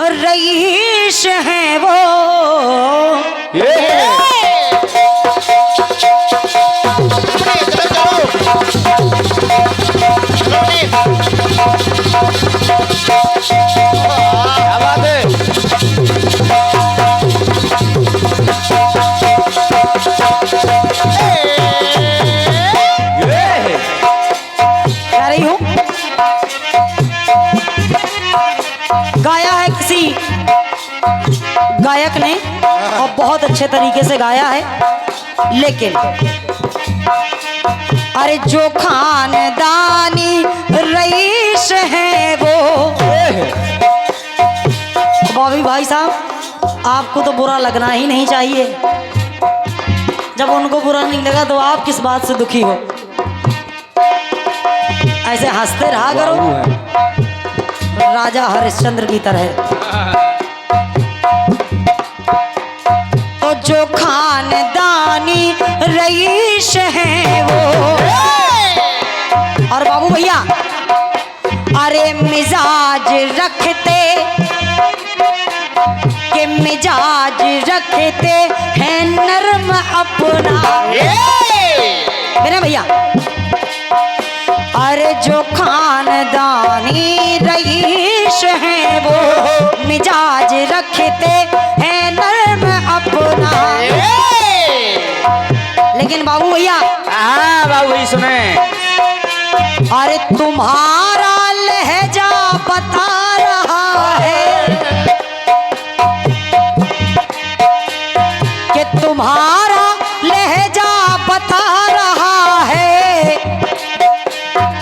Rice हैं वो। क्या बात है। कह रही हूँ गाया है किसी गायक ने और बहुत अच्छे तरीके से गाया है, लेकिन अरे जो खानदानी रईस है वो। बॉबी भाई साहब, आपको तो बुरा लगना ही नहीं चाहिए। जब उनको बुरा नहीं लगा तो आप किस बात से दुखी हो? ऐसे हंसते रहा करो राजा हरिश्चंद्र की तरह। तो जो खानदानी रईस है वो। और बाबू भैया अरे मिजाज रखते के मिजाज रखते हैं नरम अपना। मेरे भैया अरे जो खानदानी रईस हैं वो मिजाज रखते हैं नरम अपना। लेकिन बाबू भैया, हाँ बाबू भाई सुने। अरे तुम्हारा लहजा बता रहा है कि तुम्हारा लहजा बता रहा है,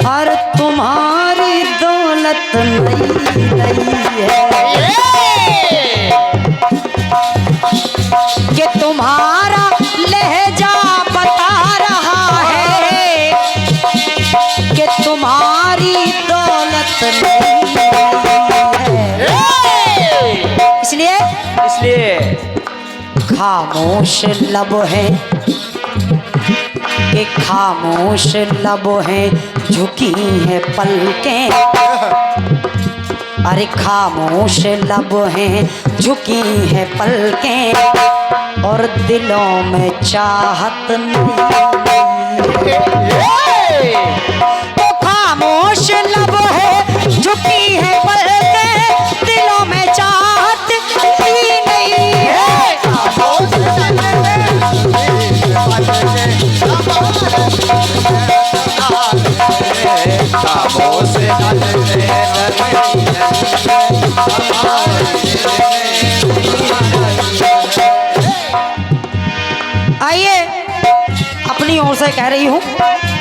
और तुम्हारी दौलत नहीं है कि तुम्हारा लहजा बता रहा है कि तुम्हारी दौलत नहीं है। इसलिए खामोश लब है कि खामोश लब है झुकी है पलकें। अरे खामोश लब है झुकी है पलकें और दिलों में चाहत नहीं। तो खामोश लब है झुकी है पलकें दिलों में चाहत ही नहीं है। आइए अपनी ओर से कह रही हूँ,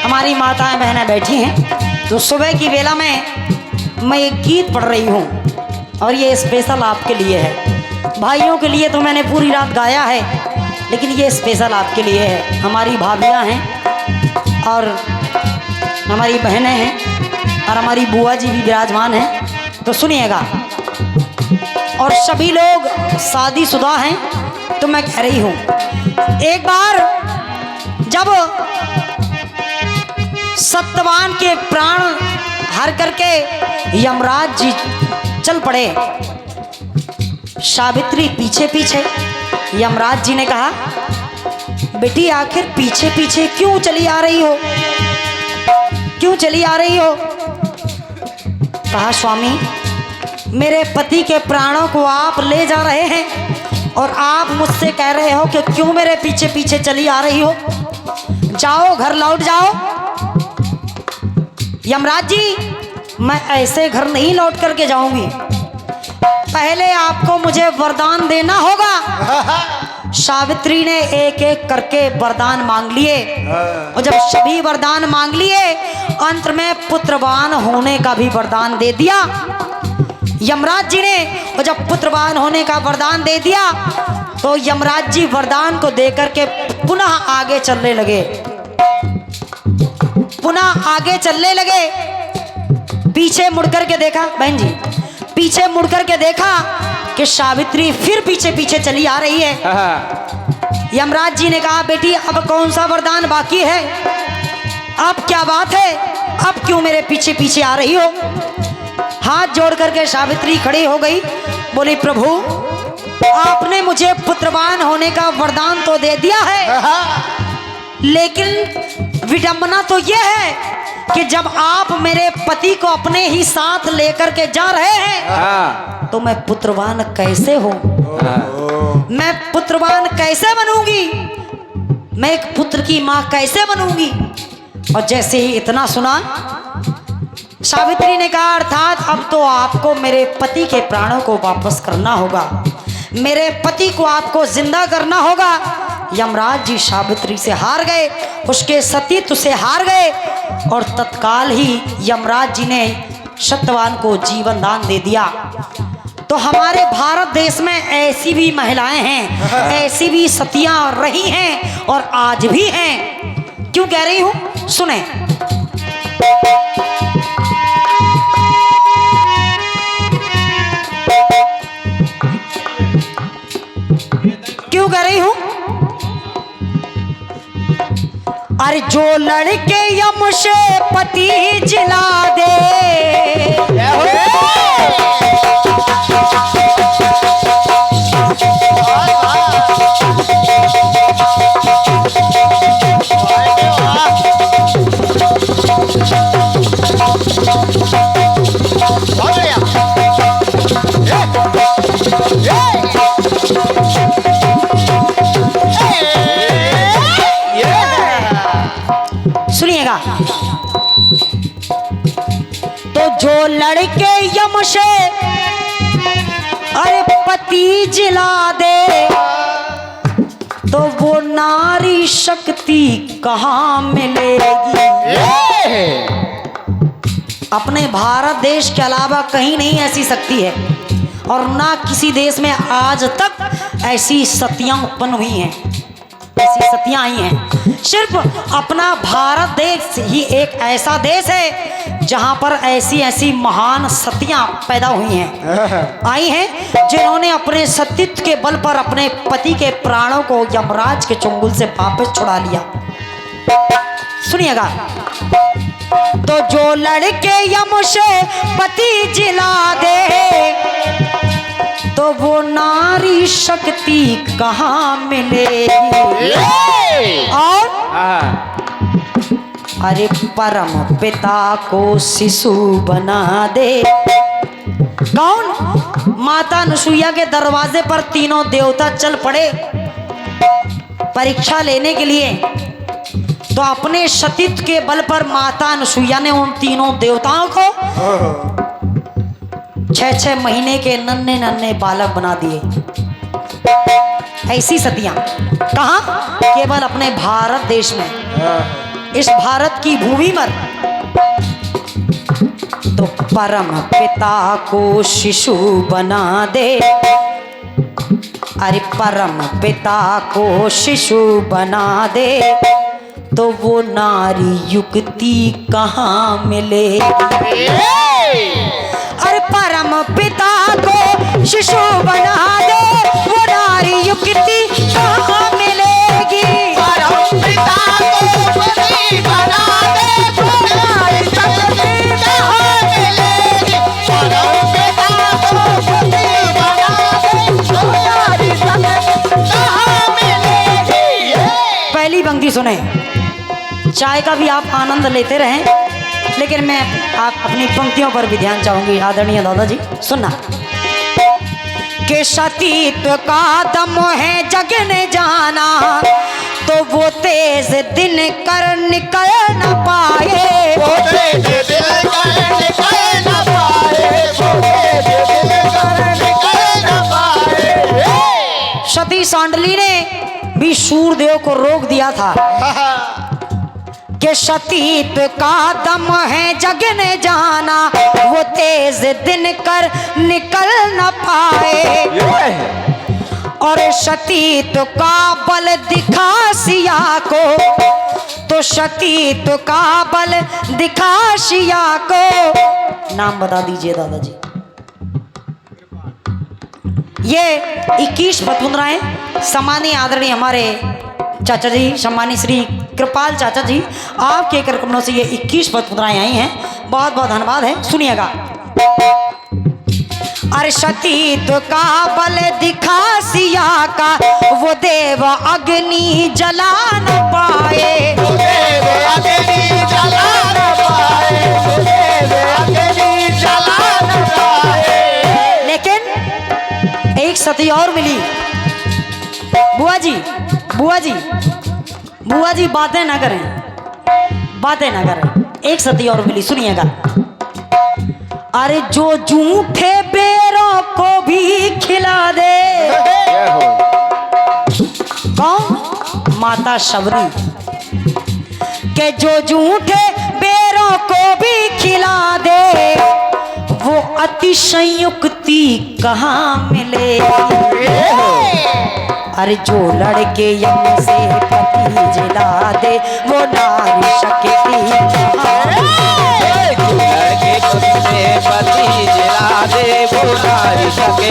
हमारी माताएं बहनें बैठी हैं तो सुबह की वेला में मैं एक गीत पढ़ रही हूँ और ये स्पेशल आपके लिए है। भाइयों के लिए तो मैंने पूरी रात गाया है, लेकिन ये स्पेशल आपके लिए है। हमारी भाभियाँ हैं और हमारी बहनें हैं और हमारी बुआ जी भी विराजमान हैं, तो सुनिएगा। और सभी लोग शादीशुदा हैं तो मैं कह रही हूँ, एक बार जब सत्यवान के प्राण हर करके यमराज जी चल पड़े, सावित्री पीछे पीछे। यमराज जी ने कहा, बेटी आखिर पीछे पीछे क्यों चली आ रही हो, क्यों चली आ रही हो? कहा, स्वामी मेरे पति के प्राणों को आप ले जा रहे हैं और आप मुझसे कह रहे हो कि क्यों मेरे पीछे पीछे चली आ रही हो? जाओ घर लौट जाओ। यमराज जी, मैं ऐसे घर नहीं लौट करके जाऊंगी, पहले आपको मुझे वरदान देना होगा। सावित्री ने एक एक करके वरदान मांग लिए और जब सभी वरदान मांग लिए अंत में पुत्रवान होने का भी वरदान दे दिया यमराज जी ने। और जब पुत्रवान होने का वरदान दे दिया तो यमराज जी वरदान को देकर के पुनः आगे चलने लगे, पुनः आगे चलने लगे। पीछे मुड़कर के देखा, बहन जी पीछे मुड़कर के देखा कि सावित्री फिर पीछे पीछे चली आ रही है। यमराज जी ने कहा, बेटी अब कौन सा वरदान बाकी है? अब क्या बात है, अब क्यों मेरे पीछे पीछे आ रही हो? हाथ जोड़ करके सावित्री खड़ी हो गई, बोली प्रभु आपने मुझे पुत्रवान होने का वरदान तो दे दिया है, लेकिन विडंबना तो यह है कि जब आप मेरे पति को अपने ही साथ लेकर के जा रहे हैं तो मैं पुत्रवान कैसे हूँ, मैं पुत्रवान कैसे बनूंगी, मैं एक पुत्र की माँ कैसे बनूंगी। और जैसे ही इतना सुना सावित्री ने कहा अर्थात अब तो आपको मेरे पति के प्राणों को वापस करना होगा, मेरे पति को आपको जिंदा करना होगा। यमराज जी सावित्री से हार गए, उसके सतीत्व से हार गए और तत्काल ही यमराज जी ने सत्यवान को जीवन दान दे दिया। तो हमारे भारत देश में ऐसी भी महिलाएं हैं, ऐसी भी सतियां रही हैं और आज भी हैं। क्यों कह रही हूं सुने। क्यों कह रही हूं, अरे जो लड़के यम से पति जिला दे, सुनिएगा, तो जो लड़के यम से अरे पति जिला दे तो वो नारी शक्ति कहाँ मिलेगी। अपने भारत देश के अलावा कहीं नहीं ऐसी शक्ति है और ना किसी देश में आज तक ऐसी सतियां उत्पन्न हुई हैं, ऐसी सतियां आई हैं। सिर्फ अपना भारत देश ही एक ऐसा देश है जहां पर ऐसी ऐसी महान सतियां पैदा हुई हैं, आई हैं, जिन्होंने अपने सतीत्व के बल पर अपने पति के प्राणों को यमराज के चुंगल से वापस छुड़ा लिया। सुनिएगा, तो जो लड़के यम से पति जिला दे तो वो नारी शक्ति कहाँ मिलेगी। और अरे परम पिता को शिशु बना दे। कौन? माता अनुसुईया के दरवाजे पर तीनों देवता चल पड़े परीक्षा लेने के लिए। तो अपने सतीत्व के बल पर माता अनुसुईया ने उन तीनों देवताओं को 6-6 महीने के नन्हे नन्हे बालक बना दिए। ऐसी सतियां कहां? केवल अपने भारत देश में, इस भारत की भूमि पर। तो परम पिता को शिशु बना दे, अरे परम पिता को शिशु बना दे तो वो नारी युक्ति कहाँ मिलेगी। अरे परम पिता को शिशु बना दे वो नारी युक्ति कहाँ मिलेगी। परम पिता को शिशु बना दे वो नारी युक्ति कहाँ मिलेगी। परम पिता को शिशु बना दे वो नारी युक्ति कहाँ मिलेगी। पहली पंक्ति सुने, चाय का भी आप आनंद लेते रहें, लेकिन मैं आप अपनी पंक्तियों पर भी ध्यान चाहूंगी। आदरणीय दादाजी सुनना, के सतीत्व का दम है जगने जाना तो वो तेज दिन कर निकल न पाए। वो तेज दिन कर निकल न पाए, वो तेज दिन कर निकल न पाए। सती सांडली ने भी सूर्यदेव को रोक दिया था कि सतीत्व का दम है जगने जाना वो तेज दिन कर निकल न पाए। और सतीत्व का बल दिखा सिया को, तो सतीत्व का बल दिखा सिया को। नाम बता दीजिए दादाजी। ये 21 पतुंद्राएं सम्मानीय आदरणीय हमारे चाचा जी, सम्मानीय श्री कृपाल चाचा जी, आपके कार्यक्रमों से ये 21 पतुंद्राएं आई हैं। बहुत बहुत धन्यवाद है। सुनिएगा, अरे सतीत्व का बल दिखा सिया का, वो देव अग्नि जला न पाए। देव अग्नि जला न पाए, देव अग्नि जला न पाए। लेकिन एक सती और मिली। बुआ जी, बुआ जी, बुआ जी बातें ना करें, बातें ना करें। एक सती और मिली, सुनिएगा। अरे जो झूठे बेरों को भी खिला दे। जय हो। कौन? माता शबरी। के जो झूठे बेरों को भी खिला दे, वो अतिशयोक्ति कहाँ मिले। अरे जो लड़के यम से पति जला दे, वो नारी शक्ति कहाँ मिले। लड़के तुमसे पति जला दे, वो नारी शक्ति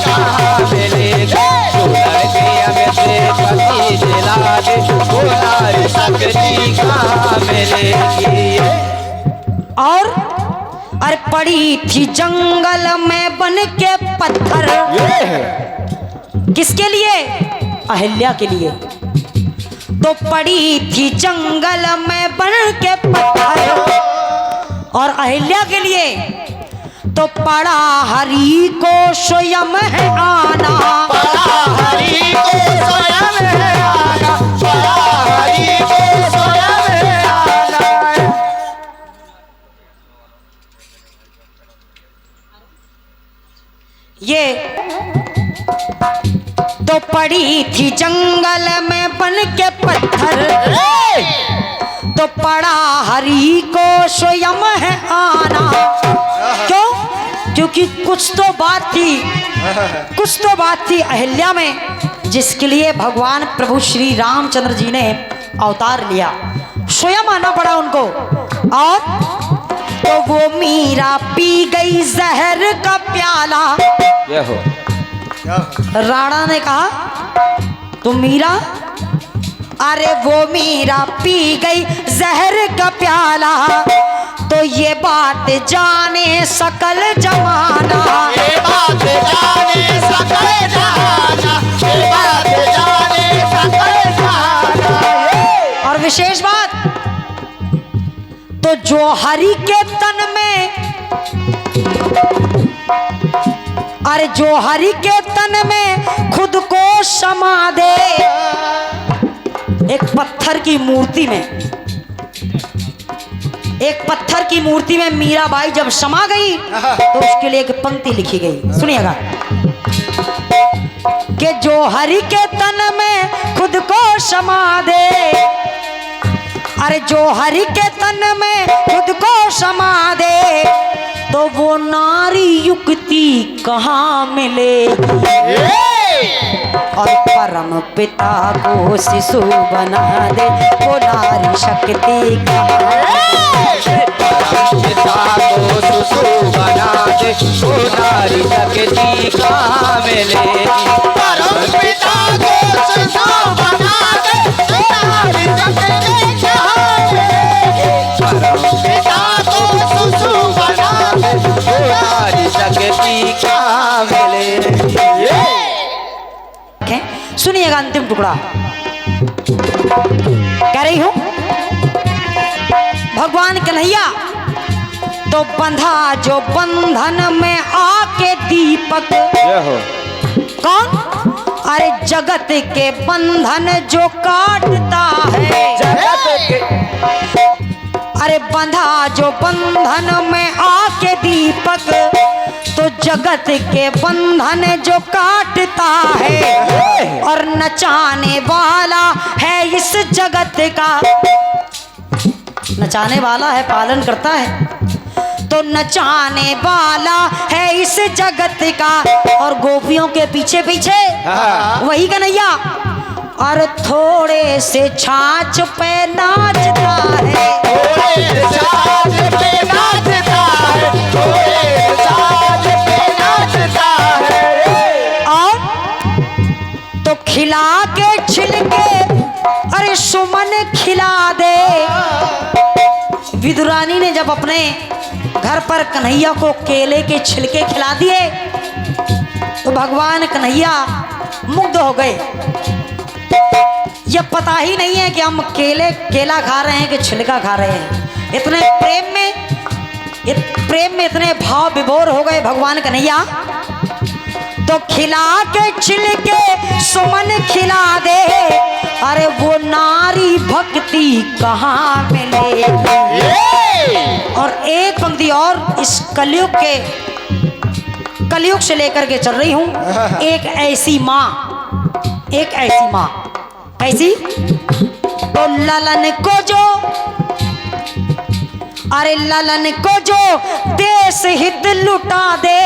कहाँ मिलेगी। जो लड़के हमसे पति जला दे, वो नारी शक्ति कहाँ मिलेगी। और अरे पड़ी थी जंगल में बन के पत्थर। किसके लिए? अहिल्या के लिए। तो पड़ी थी जंगल में बन के पत्थर, और अहिल्या के लिए तो पड़ा हरि को स्वयं है आना। पड़ा हरि को स्वयं है आना, पड़ा हरि को स्वयं है आना। ये तो पड़ी थी जंगल में बन के पत्थर, तो पड़ा हरि को स्वयं है आना। क्यों? क्योंकि कुछ तो बात थी अहिल्या में, जिसके लिए भगवान प्रभु श्री रामचंद्र जी ने अवतार लिया। स्वयं आना पड़ा उनको। और तो वो मीरा पी गई जहर का प्याला। जय हो। राणा ने कहा, तुम मीरा? अरे वो मीरा पी गई जहर का प्याला, तो ये बात जाने सकल जमाना। ये बात जाने सकल जमाना, ये बात जाने सकल जमाना। और विशेष बात तो जो हरि के तन में, अरे जो हरि के तन में खुद को समा दे। एक पत्थर की मूर्ति में, एक पत्थर की मूर्ति में मीराबाई जब समा गई, तो उसके लिए एक पंक्ति लिखी गई, सुनिएगा। कि जो हरि के तन में खुद को समा दे, अरे जो हरि के तन में खुद को समा दे, तो वो नारी युक्ति कहाँ मिलेगी। और परम पिता को शिशु बना दे, वो नारी शक्ति कहाँ। परम पिता को शिशु बना दे, वो नारी शक्ति कहाँ मिलेगी। परम पिता को शिशु बना दे, वो नारी शक्ति कहाँ मिलेगी। परम पिता को शिशु बना दे, वो नारी शक्ति कहाँ मिलेगी। सुनिएगा अंतिम टुकड़ा। कह रही हूं, भगवान कन्हैया तो बंधा जो बंधन में आके दीपक। जय हो। कौन? अरे जगत के बंधन जो काटता है। जगत के अरे बंधा जो बंधन में आके दीपक, तो जगत के बंधन जो काटता है, और नचाने वाला है इस जगत का। नचाने वाला है, पालन करता है, तो नचाने वाला है इस जगत का। और गोपियों के पीछे पीछे वही कन्हैया, और थोड़े से छाछ पे नाचता है। थोड़े साज पे नाचता है, थोड़े साज पे नाचता है। और तो खिला के छिलके, अरे सुमन खिला दे। विदुरानी ने जब अपने घर पर कन्हैया को केले के छिलके खिला दिए तो भगवान कन्हैया मुग्ध हो गए। ये पता ही नहीं है कि हम केला खा रहे हैं कि छिलका खा रहे हैं। इतने प्रेम में इतने भाव विभोर हो गए भगवान कन्हैया। तो खिला के छिलके सुमन खिला दे, अरे वो नारी भक्ति कहाँ मिलेगी। और एक पंक्ति और इस कलयुग से लेकर के चल रही हूं। एक ऐसी माँ कैसी, तो ललन को जो देश हित लुटा दे,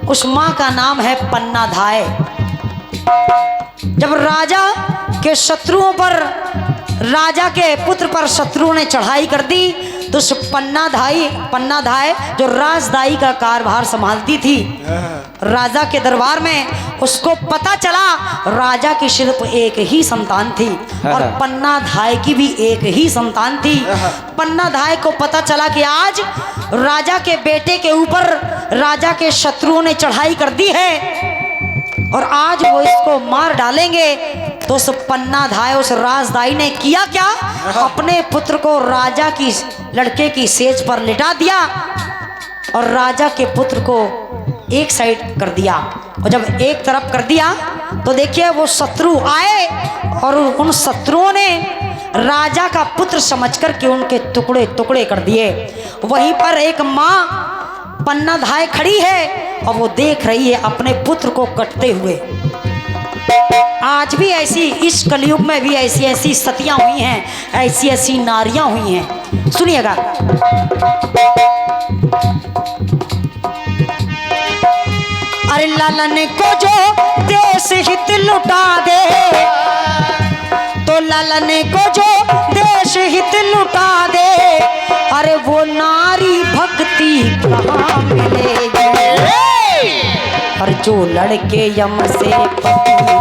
उस माँ का नाम है पन्ना धाय। जब राजा के पुत्र पर शत्रुओं ने चढ़ाई कर दी तो उस पन्ना धाय जो राजदाई का कारभार संभालती थी राजा के दरबार में, उसको पता चला राजा की सिर्फ एक ही संतान थी और पन्ना धाय की भी एक ही संतान थी। पन्ना धाय को पता चला कि आज राजा के बेटे के ऊपर राजा के शत्रुओं ने चढ़ाई कर दी है और आज वो इसको मार डालेंगे। तो उस पन्ना धाय, उस राजदाई ने किया क्या, अपने पुत्र को राजा की लड़के की सेज पर लिटा दिया और राजा के पुत्र को एक साइड कर दिया। और जब एक तरफ कर दिया तो देखिए वो शत्रु आए और उन शत्रुओं ने राजा का पुत्र समझकर के उनके टुकड़े टुकड़े कर दिए। वहीं पर एक माँ पन्ना धाय खड़ी है और वो देख रही है अपने पुत्र को कटते हुए। आज भी ऐसी, इस कलयुग में भी ऐसी सतियां हुई हैं, ऐसी नारियां हुई हैं। सुनिएगा, अरे लालन को जो देश हित लुटा दे, तो लालन को जो देश हित लुटा दे, अरे वो नारी भक्ति कहाँ मिलेगी। और जो लड़के यम से पति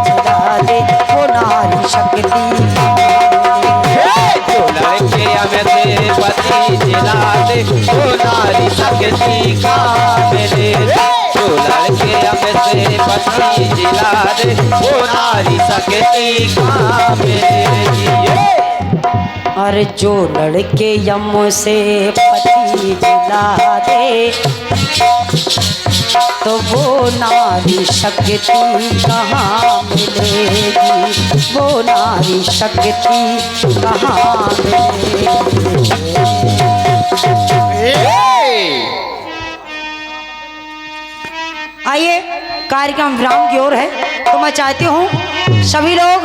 जला दे, वो नारी शक्ति जो लड़के यम से पति जला दे, वो नारी शक्ति कहाँ मिलेगी। जो लड़के यम से पति जला दे, वो नारी शक्ति कहाँ मिलेगी। अरे जो लड़के यम से पति जला दे, तो वो नारी शक्ति कहाँ मिलेगी, वो नारी शक्ति कहाँ मिलेगी। आइए कार्यक्रम विराम की ओर है, तो मैं चाहती हूँ सभी लोग